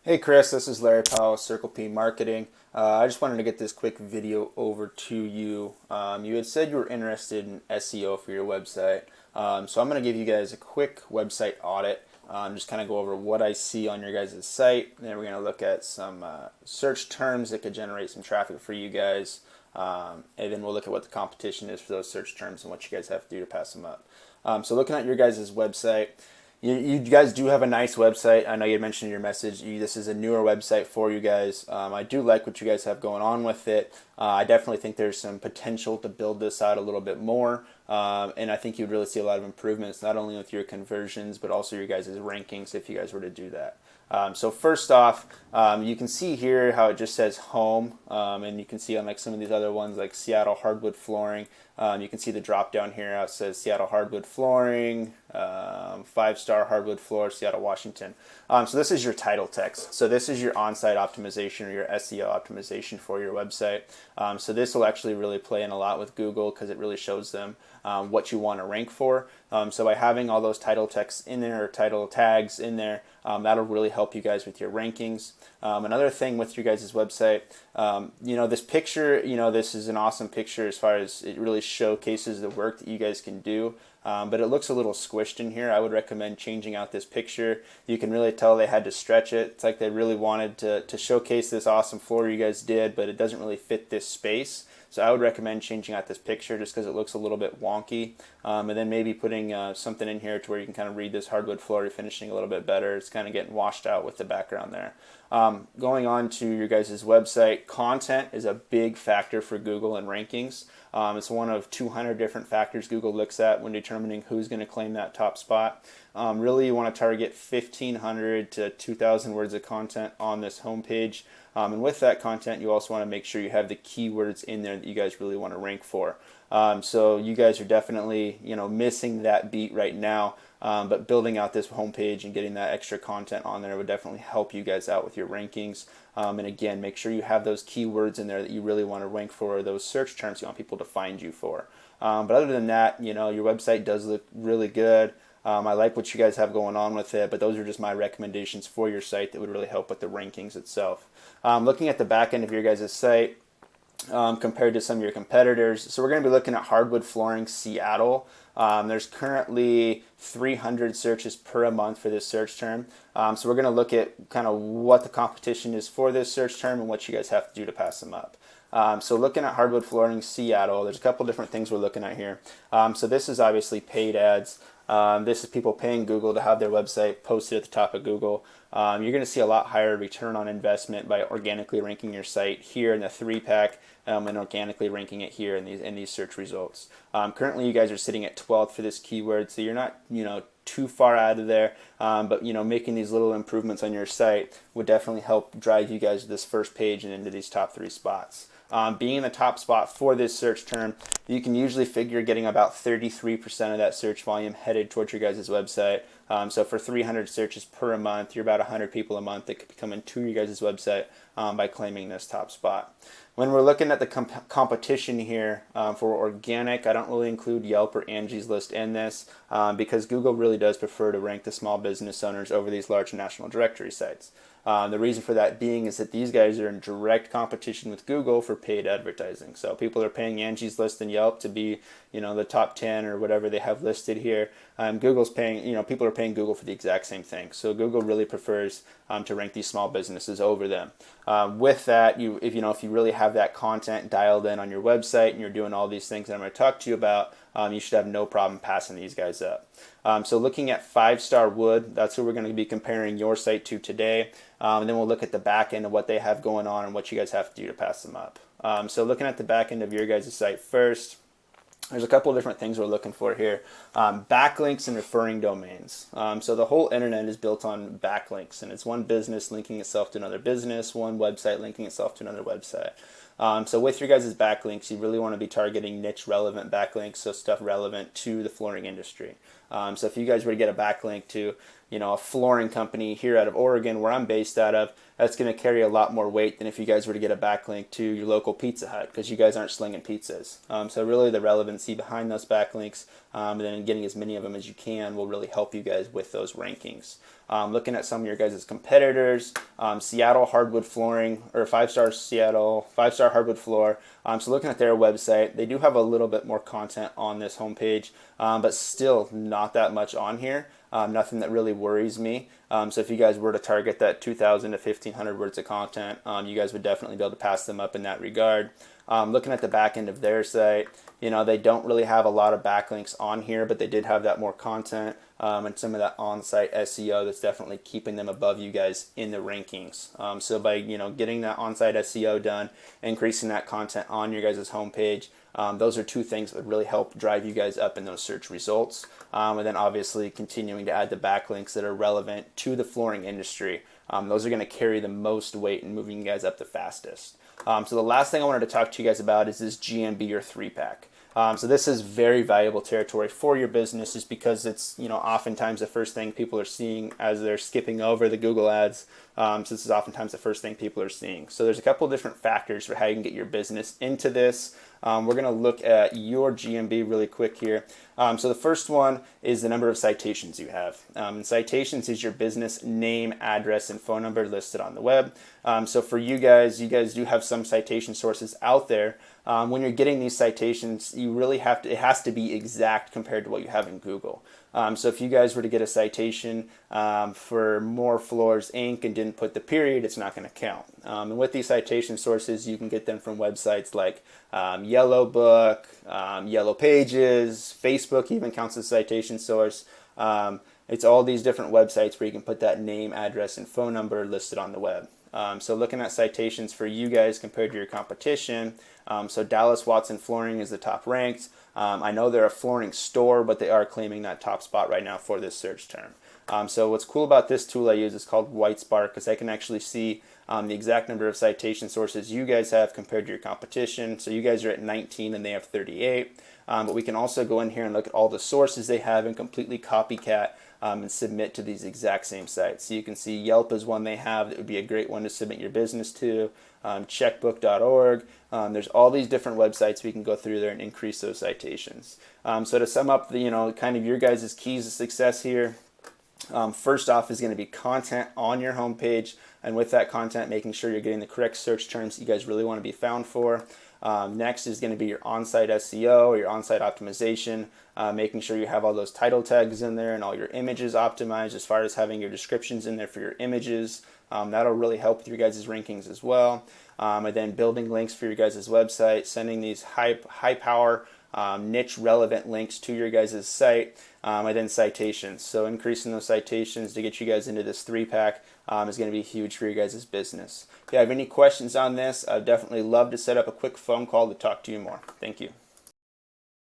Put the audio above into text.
Hey Chris, this is Larry Powell, Circle P Marketing. I just wanted to get this quick video over to you. You had said you were interested in SEO for your website, so I'm going to give you guys a quick website audit. Just kind of go over what I see on your guys' site, and then we're going to look at some search terms that could generate some traffic for you guys, and then we'll look at what the competition is for those search terms and what you guys have to do to pass them up. So looking at your guys' website, you guys do have a nice website. I know you had mentioned in your message this is a newer website for you guys. I do like what you guys have going on with it. I definitely think there's some potential to build this out a little bit more. And I think you'd really see a lot of improvements, not only with your conversions, but also your guys' rankings if you guys were to do that. So first off, you can see here how it just says home, and you can see on like some of these other ones like Seattle hardwood flooring, you can see the drop down here how it says Seattle hardwood flooring, 5-star hardwood floor, Seattle, Washington. So this is your title text. So this is your on-site optimization or your SEO optimization for your website. So this will actually really play in a lot with Google because it really shows them what you want to rank for. So by having all those title texts in there or title tags in there, that'll really help you guys with your rankings. Another thing with your guys' website, this picture, this is an awesome picture as far as it really showcases the work that you guys can do. But it looks a little squished in here. I would recommend changing out this picture. You can really tell they had to stretch it. It's like they really wanted to showcase this awesome floor you guys did, but it doesn't really fit this space. So I would recommend changing out this picture just because it looks a little bit wonky. And then maybe putting something in here to where you can kind of read this hardwood floor finishing a little bit better. It's kind of getting washed out with the background there. Going on to your guys' website, content is a big factor for Google and rankings. It's one of 200 different factors Google looks at when determining who's going to claim that top spot. Really, you want to target 1,500 to 2,000 words of content on this homepage. And with that content, you also want to make sure you have the keywords in there that you guys really want to rank for. So you guys are definitely, missing that beat right now. But building out this homepage and getting that extra content on there would definitely help you guys out with your rankings. And again, make sure you have those keywords in there that you really want to rank for, those search terms you want people to find you for. But other than that, your website does look really good. I like what you guys have going on with it, but those are just my recommendations for your site that would really help with the rankings itself. Looking at the back end of your guys' site, compared to some of your competitors. So we're going to be looking at hardwood flooring Seattle. There's currently 300 searches per month for this search term. So we're going to look at kind of what the competition is for this search term and what you guys have to do to pass them up. So looking at hardwood flooring Seattle, there's a couple different things we're looking at here. So this is obviously paid ads. This is people paying Google to have their website posted at the top of Google. You're going to see a lot higher return on investment by organically ranking your site here in the 3-pack and organically ranking it here in these search results. Currently, you guys are sitting at 12th for this keyword, so you're not too far out of there. But making these little improvements on your site would definitely help drive you guys to this first page and into these top 3 spots. Being in the top spot for this search term, you can usually figure getting about 33% of that search volume headed towards your guys' website. So for 300 searches per month, you're about 100 people a month that could be coming to your guys' website by claiming this top spot. When we're looking at the competition here for organic, I don't really include Yelp or Angie's List in this because Google really does prefer to rank the small business owners over these large national directory sites. The reason for that being is that these guys are in direct competition with Google for paid advertising. So people are paying Angie's List and Yelp to be, the top 10 or whatever they have listed here. Google's paying, people are paying Google for the exact same thing. So Google really prefers to rank these small businesses over them. With that, if you really have that content dialed in on your website and you're doing all these things that I'm going to talk to you about, you should have no problem passing these guys up. So looking at 5-star wood, that's who we're going to be comparing your site to today. And then we'll look at the back end of what they have going on and what you guys have to do to pass them up. So looking at the back end of your guys' site first, there's a couple of different things we're looking for here. Backlinks and referring domains. So the whole internet is built on backlinks, and it's one business linking itself to another business, one website linking itself to another website. So with your guys' backlinks, you really want to be targeting niche relevant backlinks, so stuff relevant to the flooring industry. So if you guys were to get a backlink to, a flooring company here out of Oregon, where I'm based out of, that's going to carry a lot more weight than if you guys were to get a backlink to your local Pizza Hut, because you guys aren't slinging pizzas. So really the relevancy behind those backlinks and then getting as many of them as you can will really help you guys with those rankings. Looking at some of your guys' competitors, Seattle Hardwood Flooring, or 5-star Seattle, 5-star hardwood floor. So looking at their website, they do have a little bit more content on this homepage, but still not that much on here. Nothing that really worries me. So if you guys were to target that 2,000 to 1,500 words of content, you guys would definitely be able to pass them up in that regard. Looking at the back end of their site, they don't really have a lot of backlinks on here, but they did have that more content and some of that on-site SEO that's definitely keeping them above you guys in the rankings. So by getting that on-site SEO done, increasing that content on your guys' homepage, those are two things that would really help drive you guys up in those search results. And then obviously continuing to add the backlinks that are relevant to the flooring industry. Those are going to carry the most weight in moving you guys up the fastest. So the last thing I wanted to talk to you guys about is this GMB or 3-pack. So this is very valuable territory for your business just because it's, oftentimes the first thing people are seeing as they're skipping over the Google ads. So this is oftentimes the first thing people are seeing. So there's a couple different factors for how you can get your business into this. We're going to look at your GMB really quick here. So the first one is the number of citations you have. Citations is your business name, address, and phone number listed on the web. So for you guys do have some citation sources out there. When you're getting these citations, you really it has to be exact compared to what you have in Google. So if you guys were to get a citation for More Floors Inc. and didn't put the period, it's not going to count. And with these citation sources, you can get them from websites like Yellow Book, Yellow Pages, Facebook even counts as a citation source. It's all these different websites where you can put that name, address, and phone number listed on the web. So looking at citations for you guys compared to your competition, so Dallas Watson Flooring is the top ranked. I know they're a flooring store, but they are claiming that top spot right now for this search term. So what's cool about this tool I use is called WhiteSpark, because I can actually see the exact number of citation sources you guys have compared to your competition. So you guys are at 19 and they have 38. But we can also go in here and look at all the sources they have and completely copycat and submit to these exact same sites. So you can see Yelp is one they have that would be a great one to submit your business to. Checkbook.org. There's all these different websites we can go through there and increase those citations. So to sum up the kind of your guys' keys to success here, first off is going to be content on your homepage, and with that content, making sure you're getting the correct search terms you guys really want to be found for. Next is going to be your on-site SEO or your on-site optimization, making sure you have all those title tags in there and all your images optimized as far as having your descriptions in there for your images. That'll really help with your guys' rankings as well. And then building links for your guys' website, sending these high power niche relevant links to your guys' site, and then citations. So increasing those citations to get you guys into this 3-pack is going to be huge for your guys' business. If you have any questions on this, I'd definitely love to set up a quick phone call to talk to you more. Thank you.